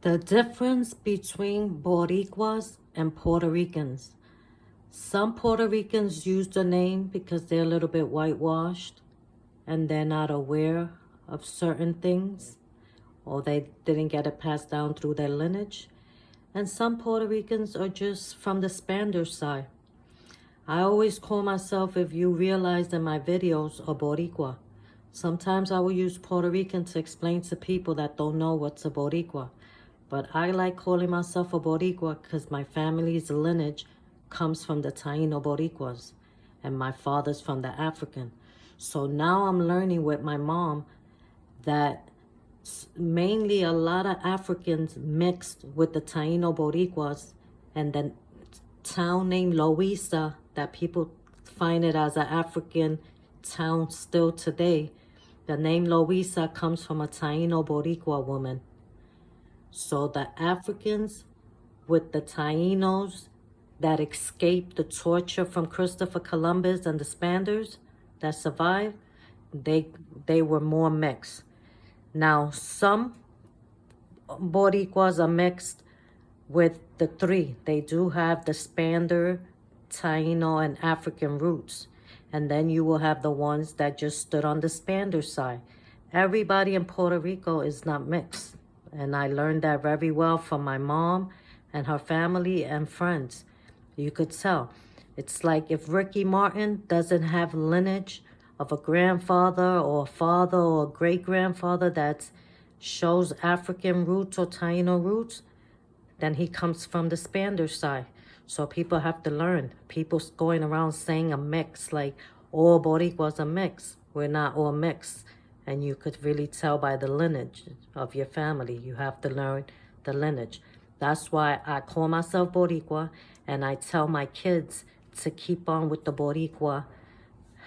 The difference between Boricuas and Puerto Ricans. Some Puerto Ricans use the name because they're a little bit whitewashed and they're not aware of certain things, or they didn't get it passed down through their lineage. And some Puerto Ricans are just from the Spanish side. I always call myself, if you realize in my videos, a Boricua. Sometimes I will use Puerto Rican to explain to people that don't know what's a Boricua. But I like calling myself a Boricua because my family's lineage comes from the Taino Boricuas, and my father's from the African. So now I'm learning with my mom that mainly a lot of Africans mixed with the Taino Boricuas, and then town named Loíza, that people find it as an African town still today. The name Loíza comes from a Taino Boricua woman. So the Africans with the Tainos that escaped the torture from Christopher Columbus and the Spaniards that survived, they were more mixed. Now, some Boricuas are mixed with the three. They do have the Spaniard, Taino, and African roots. And then you will have the ones that just stood on the Spaniard side. Everybody in Puerto Rico is not mixed. And I learned that very well from my mom and her family and friends. You could tell. It's like if Ricky Martin doesn't have lineage of a grandfather or a father or a great-grandfather that shows African roots or Taino roots, then he comes from the Spanish side. So people have to learn. People going around saying a mix, like all Boricuas are mixed. We're not all mixed. And you could really tell by the lineage of your family. You have to learn the lineage. That's why I call myself Boricua, and I tell my kids to keep on with the Boricua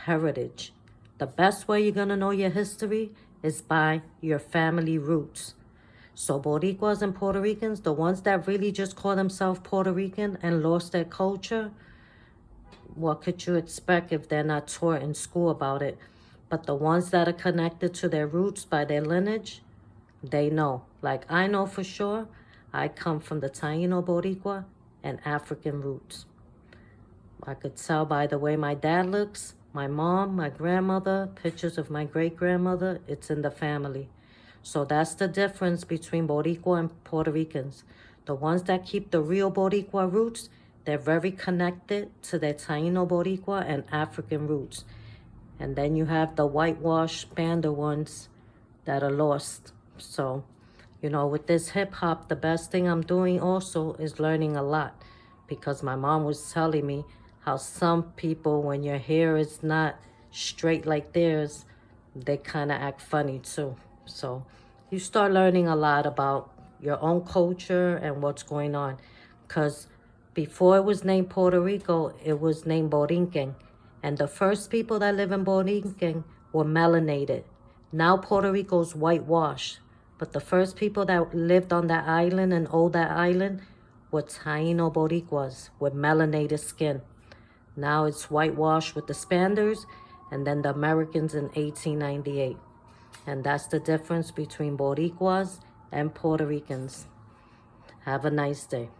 heritage. The best way you're going to know your history is by your family roots. So Boricuas and Puerto Ricans, the ones that really just call themselves Puerto Rican and lost their culture, what could you expect if they're not taught in school about it? But the ones that are connected to their roots by their lineage, they know. Like I know for sure, I come from the Taino Boricua and African roots. I could tell by the way my dad looks, my mom, my grandmother, pictures of my great-grandmother, it's in the family. So that's the difference between Boricua and Puerto Ricans. The ones that keep the real Boricua roots, they're very connected to their Taino Boricua and African roots. And then you have the whitewashed Spaniard ones that are lost. So, you know, with this hip-hop, the best thing I'm doing also is learning a lot. Because my mom was telling me how some people, when your hair is not straight like theirs, they kind of act funny too. So you start learning a lot about your own culture and what's going on. Because before it was named Puerto Rico, it was named Borinquen. And the first people that live in Borinquen were melanated. Now Puerto Rico's whitewashed. But the first people that lived on that island and owned that island were Taino Boricuas with melanated skin. Now it's whitewashed with the Spaniards and then the Americans in 1898. And that's the difference between Boricuas and Puerto Ricans. Have a nice day.